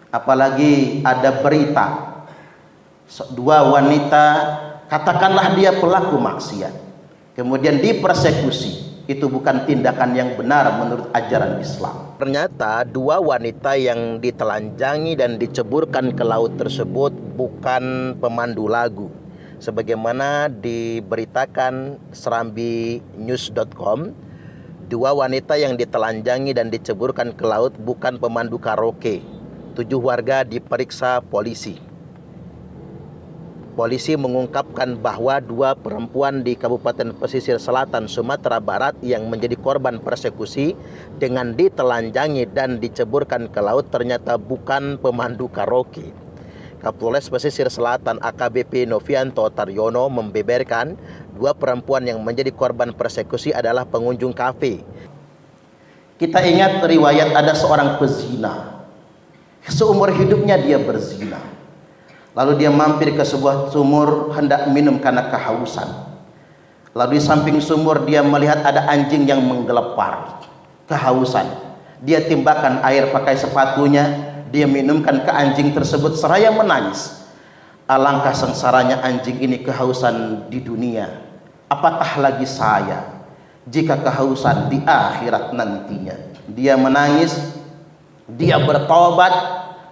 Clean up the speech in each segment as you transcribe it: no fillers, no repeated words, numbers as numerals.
Apalagi ada berita dua wanita, katakanlah dia pelaku maksiat, kemudian dipersekusi, itu bukan tindakan yang benar menurut ajaran Islam. Ternyata dua wanita yang ditelanjangi dan diceburkan ke laut tersebut bukan pemandu lagu, sebagaimana diberitakan serambinews.com. Dua wanita yang ditelanjangi dan diceburkan ke laut bukan pemandu karaoke. 7 warga diperiksa polisi. Polisi mengungkapkan bahwa 2 perempuan di Kabupaten Pesisir Selatan, Sumatera Barat yang menjadi korban persekusi dengan ditelanjangi dan diceburkan ke laut ternyata bukan pemandu karaoke. Kapolres Pesisir Selatan AKBP Novianto Taryono membeberkan 2 perempuan yang menjadi korban persekusi adalah pengunjung kafe. Kita ingat riwayat ada seorang pezina. Seumur hidupnya dia berzina. Lalu dia mampir ke sebuah sumur hendak minum karena kehausan. Lalu di samping sumur dia melihat ada anjing yang menggelepar. Kehausan. Dia timbahkan air pakai sepatunya. Dia minumkan ke anjing tersebut seraya menangis. Alangkah sengsaranya anjing ini kehausan di dunia. Apatah lagi saya jika kehausan di akhirat nantinya. Dia menangis, dia bertobat,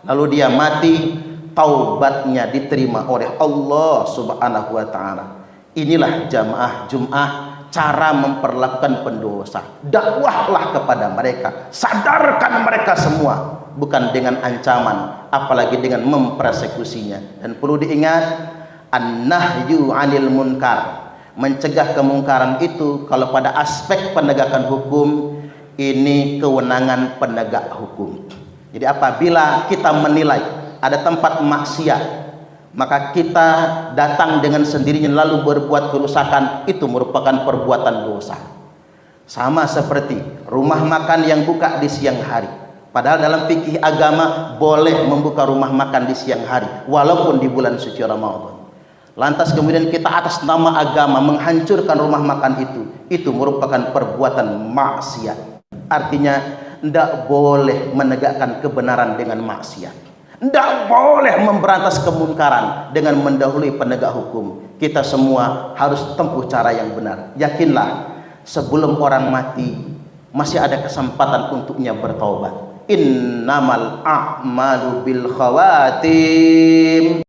lalu dia mati. Taubatnya diterima oleh Allah Subhanahu wa Ta'ala. Inilah jamaah Jum'ah cara memperlakukan pendosa. Dakwahlah kepada mereka, sadarkan mereka semua, bukan dengan ancaman, apalagi dengan mempersekusinya. Dan perlu diingat, an-nahyu 'anil munkar, mencegah kemungkaran itu kalau pada aspek penegakan hukum ini kewenangan penegak hukum. Jadi apabila kita menilai ada tempat maksiat, maka kita datang dengan sendirinya lalu berbuat kerusakan, itu merupakan perbuatan dosa. Sama seperti rumah makan yang buka di siang hari. Padahal dalam fikih agama boleh membuka rumah makan di siang hari walaupun di bulan suci Ramadan. Lantas kemudian kita atas nama agama menghancurkan rumah makan itu merupakan perbuatan maksiat. Artinya tidak boleh menegakkan kebenaran dengan maksiat. Tidak boleh memberantas kemungkaran dengan mendahului penegak hukum. Kita semua harus tempuh cara yang benar. Yakinlah, sebelum orang mati masih ada kesempatan untuknya bertaubat. Innamal a'malu bil khawatim.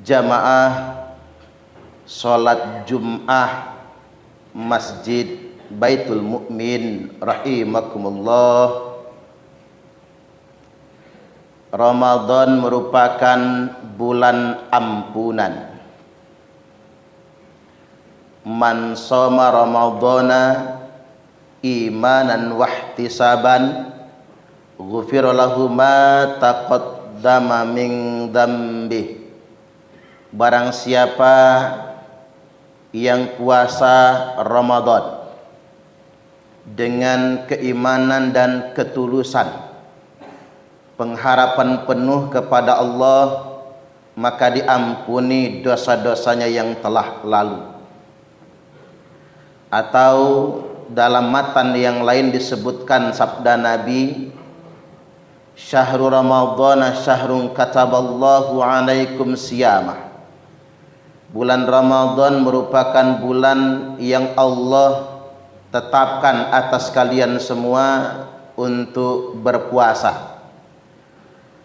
Jamaah sholat Jum'ah Masjid Baitul Mukmin rahimakumullah. Ramadan merupakan bulan ampunan. Man shoma ramadhana imanan wahtisaban ghufira lahu ma taqaddama min dzambi. Barang siapa yang puasa Ramadan dengan keimanan dan ketulusan, pengharapan penuh kepada Allah, maka diampuni dosa-dosanya yang telah lalu. Atau dalam matan yang lain disebutkan sabda Nabi, syahrul ramadhana syahrun kataballahu alaikum siyamah. Bulan Ramadan merupakan bulan yang Allah tetapkan atas kalian semua untuk berpuasa.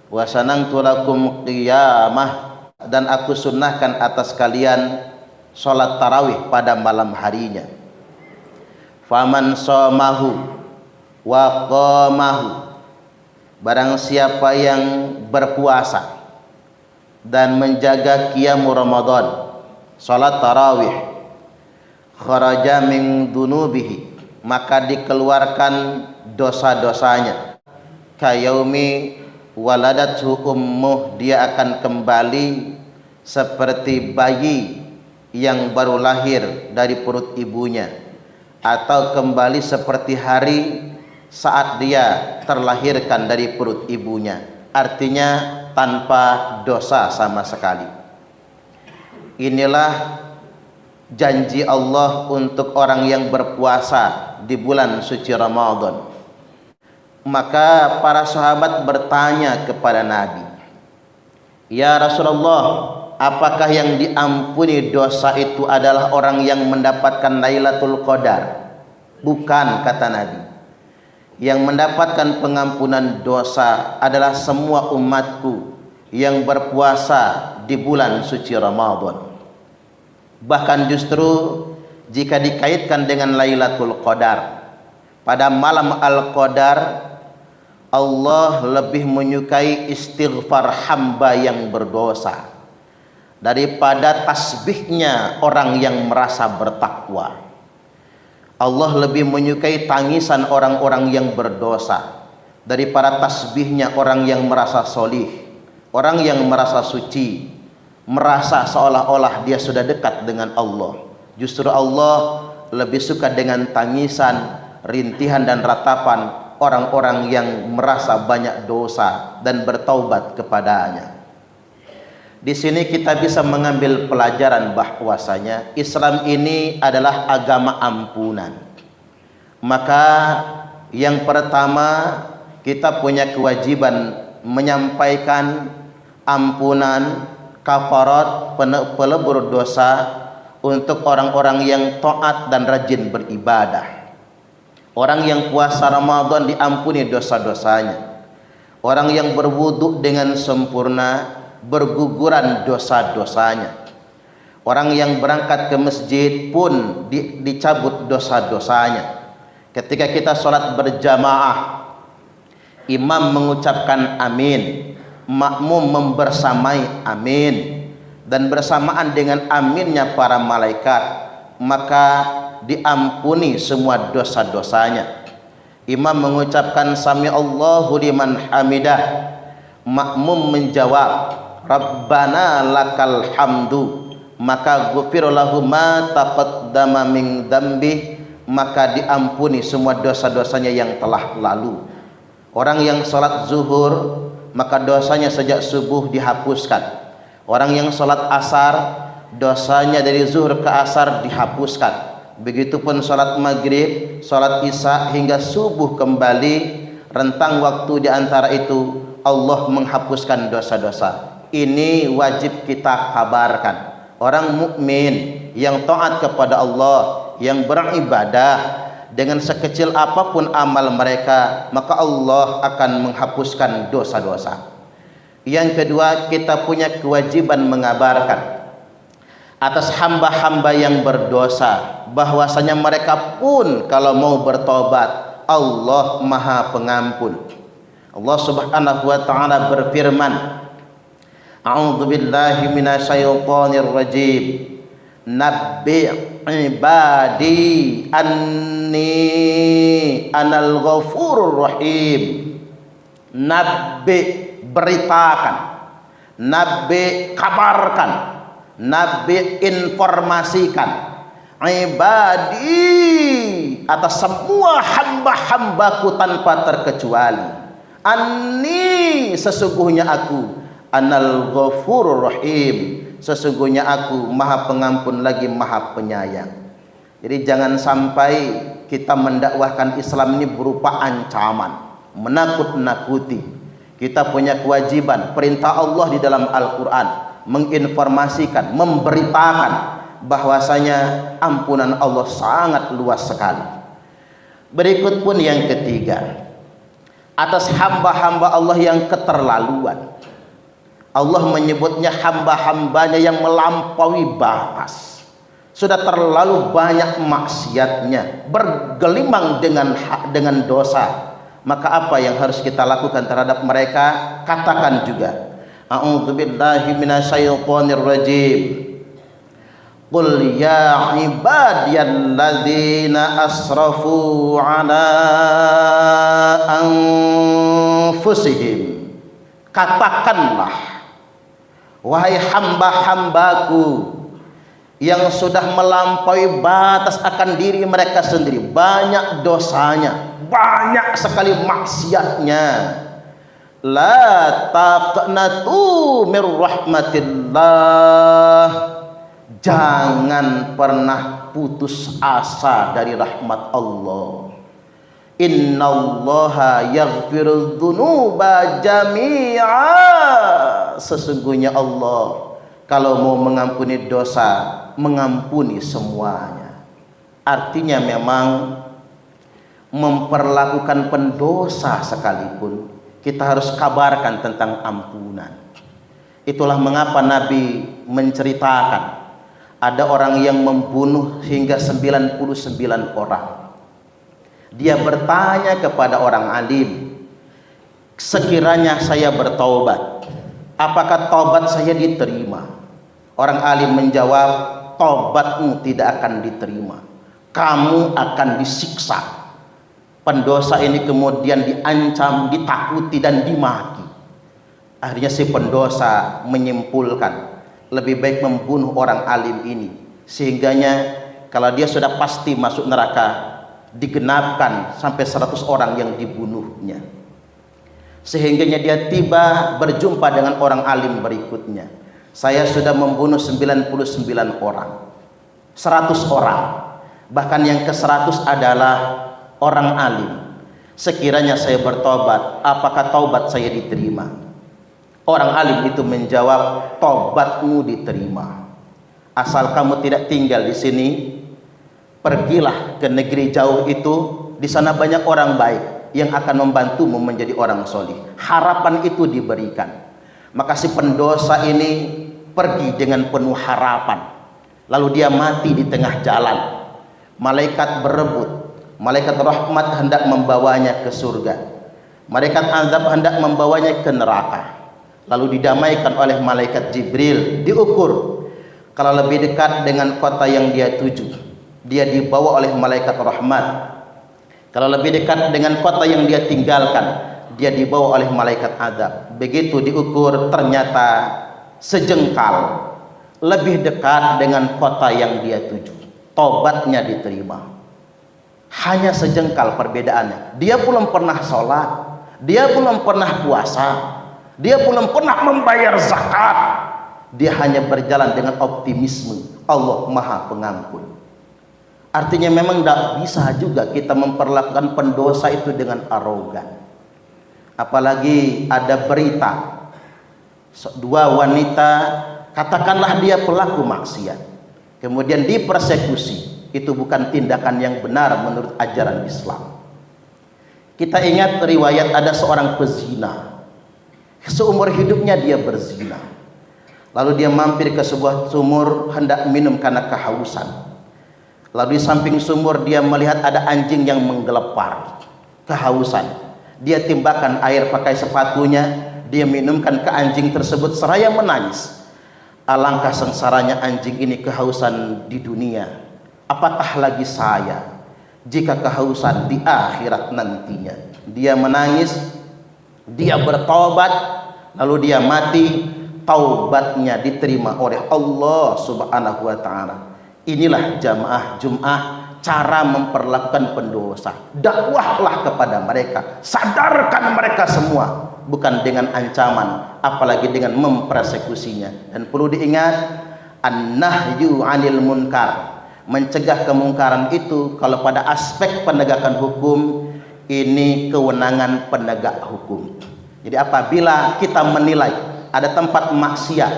Wa sanangtu lakum qiyamah, dan aku sunnahkan atas kalian salat tarawih pada malam harinya. Faman shamahu wa qamahu, barang siapa yang berpuasa dan menjaga qiyamul Ramadan, salat tarawih, kharaja min dunubihi, maka dikeluarkan dosa-dosanya. Kayaumi waladathu ummuh, dia akan kembali seperti bayi yang baru lahir dari perut ibunya, atau kembali seperti hari saat dia terlahirkan dari perut ibunya. Artinya tanpa dosa sama sekali. Inilah janji Allah untuk orang yang berpuasa di bulan suci Ramadan. Maka para sahabat bertanya kepada Nabi, "Ya Rasulullah, apakah yang diampuni dosa itu adalah orang yang mendapatkan Lailatul Qadar?" "Bukan," kata Nabi. "Yang mendapatkan pengampunan dosa adalah semua umatku yang berpuasa di bulan suci Ramadan." Bahkan justru jika dikaitkan dengan Lailatul Qadar, pada malam Al-Qadar, Allah lebih menyukai istighfar hamba yang berdosa daripada tasbihnya orang yang merasa bertakwa. Allah lebih menyukai tangisan orang-orang yang berdosa daripada tasbihnya orang yang merasa solih, orang yang merasa suci, merasa seolah-olah dia sudah dekat dengan Allah. Justru Allah lebih suka dengan tangisan, rintihan dan ratapan orang-orang yang merasa banyak dosa dan bertaubat kepadanya. Di sini kita bisa mengambil pelajaran bahwasanya Islam ini adalah agama ampunan. Maka yang pertama, kita punya kewajiban menyampaikan ampunan, kafarat, pelebur dosa untuk orang-orang yang taat dan rajin beribadah. Orang yang puasa Ramadan diampuni dosa-dosanya. Orang yang berwudu dengan sempurna, berguguran dosa-dosanya. Orang yang berangkat ke masjid pun dicabut dosa-dosanya. Ketika kita sholat berjamaah, imam mengucapkan amin, makmum membersamai amin, dan bersamaan dengan aminnya para malaikat, maka diampuni semua dosa-dosanya. Imam mengucapkan sami Allahu liman hamidah, makmum menjawab Rabbana lakal hamdu, maka ghufir lahu ma taqaddama min dzambi, maka diampuni semua dosa-dosanya yang telah lalu. Orang yang salat zuhur, maka dosanya sejak subuh dihapuskan. Orang yang salat asar, dosanya dari zuhur ke asar dihapuskan. Begitupun salat maghrib, salat isya hingga subuh kembali, rentang waktu di antara itu Allah menghapuskan dosa-dosa. Ini wajib kita kabarkan. Orang mukmin yang taat kepada Allah, yang beribadah, dengan sekecil apapun amal mereka, maka Allah akan menghapuskan dosa-dosa. Yang kedua, kita punya kewajiban mengabarkan atas hamba-hamba yang berdosa bahwasanya mereka pun kalau mau bertobat, Allah Maha Pengampun. Allah Subhanahu wa taala berfirman, A'udzu billahi minasyaitonir rajim. Nabbi ibadi anni anal ghafurur rahim. Nabbi, beritakan, nabbi, kabarkan, nabbi, informasikan, ibadi, atas semua hamba-hambaku tanpa terkecuali, anni, sesungguhnya aku, anal ghafurur rahim, sesungguhnya aku Maha Pengampun lagi Maha Penyayang. Jadi jangan sampai kita mendakwahkan Islam ini berupa ancaman, menakut-nakuti. Kita punya kewajiban, perintah Allah di dalam Al-Quran, menginformasikan, memberitakan bahwasanya ampunan Allah sangat luas sekali. Berikut pun yang ketiga, atas hamba-hamba Allah yang keterlaluan. Allah menyebutnya hamba-hambanya yang melampaui batas, sudah terlalu banyak maksiatnya, bergelimang dengan dosa. Maka apa yang harus kita lakukan terhadap mereka? Katakan juga, a'udzu billahi minasyaitonir rajim. Qul ya ibadiyalladzina asrafu ala anfusihim. Katakanlah, wahai hamba-hambaku yang sudah melampaui batas akan diri mereka sendiri, banyak dosanya, banyak sekali maksiatnya. La taqnatu mir rahmatillah. Jangan pernah putus asa dari rahmat Allah. Innallaha yaghfirudz dzunuba jami'a. Sesungguhnya Allah kalau mau mengampuni dosa, mengampuni semuanya. Artinya memang memperlakukan pendosa sekalipun kita harus kabarkan tentang ampunan. Itulah mengapa Nabi menceritakan ada orang yang membunuh hingga 99 orang. Dia bertanya kepada orang alim, sekiranya saya bertaubat, apakah taubat saya diterima? Orang alim menjawab, taubatmu tidak akan diterima, kamu akan disiksa. Pendosa ini kemudian diancam, ditakuti dan dimaki. Akhirnya si pendosa menyimpulkan lebih baik membunuh orang alim ini, sehingganya kalau dia sudah pasti masuk neraka digenapkan sampai 100 orang yang dibunuhnya. Sehingganya dia tiba berjumpa dengan orang alim berikutnya. Saya sudah membunuh 99 orang, 100 orang, bahkan yang ke-100 adalah orang alim. Sekiranya saya bertobat, apakah taubat saya diterima? Orang alim itu menjawab, taubatmu diterima. Asal kamu tidak tinggal di sini, pergilah ke negeri jauh itu. Di sana banyak orang baik yang akan membantumu menjadi orang solih. Harapan itu diberikan. Maka si pendosa ini pergi dengan penuh harapan. Lalu dia mati di tengah jalan. Malaikat berebut. Malaikat rahmat hendak membawanya ke surga. Malaikat azab hendak membawanya ke neraka. Lalu didamaikan oleh malaikat Jibril. Diukur, kalau lebih dekat dengan kota yang dia tuju, dia dibawa oleh malaikat rahmat. Kalau lebih dekat dengan kota yang dia tinggalkan, dia dibawa oleh malaikat azab. Begitu diukur, ternyata sejengkal lebih dekat dengan kota yang dia tuju, tobatnya diterima. Hanya sejengkal perbedaannya. Dia belum pernah sholat, dia belum pernah puasa, dia belum pernah membayar zakat. Dia hanya berjalan dengan optimisme, Allah Maha Pengampun. Artinya memang tidak bisa juga kita memperlakukan pendosa itu dengan arogan. Apalagi ada berita dua wanita, katakanlah dia pelaku maksiat, kemudian dipersekusi. Itu bukan tindakan yang benar menurut ajaran Islam. Kita ingat riwayat ada seorang pezina, seumur hidupnya dia berzina. Lalu dia mampir ke sebuah sumur hendak minum karena kehausan. Lalu di samping sumur dia melihat ada anjing yang menggelepar, kehausan. Dia timbahkan air pakai sepatunya, dia minumkan ke anjing tersebut seraya menangis. Alangkah sengsaranya anjing ini kehausan di dunia, apatah lagi saya jika kehausan di akhirat nantinya. Dia menangis, dia bertobat, lalu dia mati. Taubatnya diterima oleh Allah Subhanahu wa ta'ala. Inilah jamaah Jum'ah cara memperlakukan pendosa. Dakwahlah kepada mereka, sadarkan mereka semua, bukan dengan ancaman, apalagi dengan mempersekusinya. Dan perlu diingat, an-nahyu 'anil munkar, mencegah kemungkaran itu kalau pada aspek penegakan hukum ini kewenangan penegak hukum. Jadi apabila kita menilai ada tempat maksiat,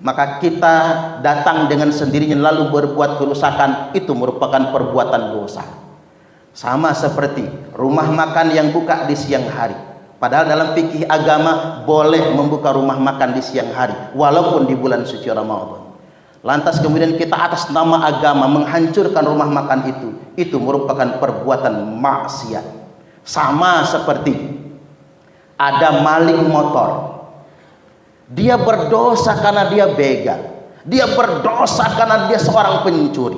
maka kita datang dengan sendirinya lalu berbuat kerusakan, itu merupakan perbuatan dosa. Sama seperti rumah makan yang buka di siang hari, padahal dalam fikih agama boleh membuka rumah makan di siang hari walaupun di bulan suci Ramadan. Lantas kemudian kita atas nama agama menghancurkan rumah makan itu merupakan perbuatan maksiat. Sama seperti ada maling motor, dia berdosa karena dia begal, dia berdosa karena dia seorang pencuri.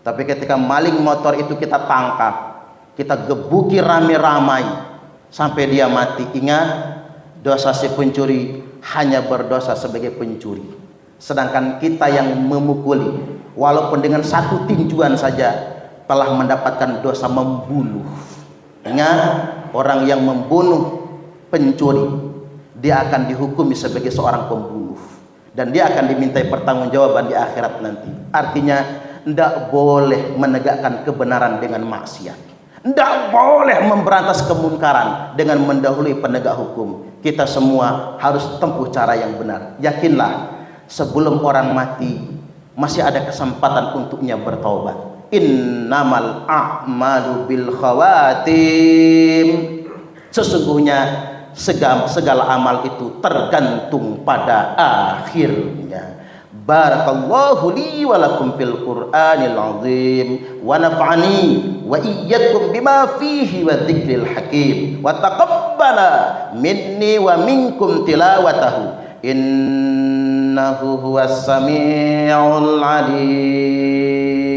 Tapi ketika maling motor itu kita tangkap, kita gebuki ramai-ramai sampai dia mati, ingat, dosa si pencuri hanya berdosa sebagai pencuri. Sedangkan kita yang memukuli, walaupun dengan satu tinjuan saja, telah mendapatkan dosa membunuh. Ingat, orang yang membunuh pencuri, dia akan dihukumi sebagai seorang pembunuh. dan dia akan dimintai pertanggungjawaban di akhirat nanti. Artinya tidak boleh menegakkan kebenaran dengan maksiat, tidak boleh memberantas kemunkaran dengan mendahului penegak hukum. Kita semua harus tempuh cara yang benar. Yakinlah, sebelum orang mati masih ada kesempatan untuknya bertaubat. Innamal a'malu bil khawatim. Sesungguhnya segala amal itu tergantung pada akhirnya. Barakallahu li wa lakum fil Qur'anil azim wa nafa'ani wa iyyakum bima fihi wa dzikril hakim wa taqabbala minni wa minkum tilawatahu in. 'Innahu huwas sami'ul 'alim.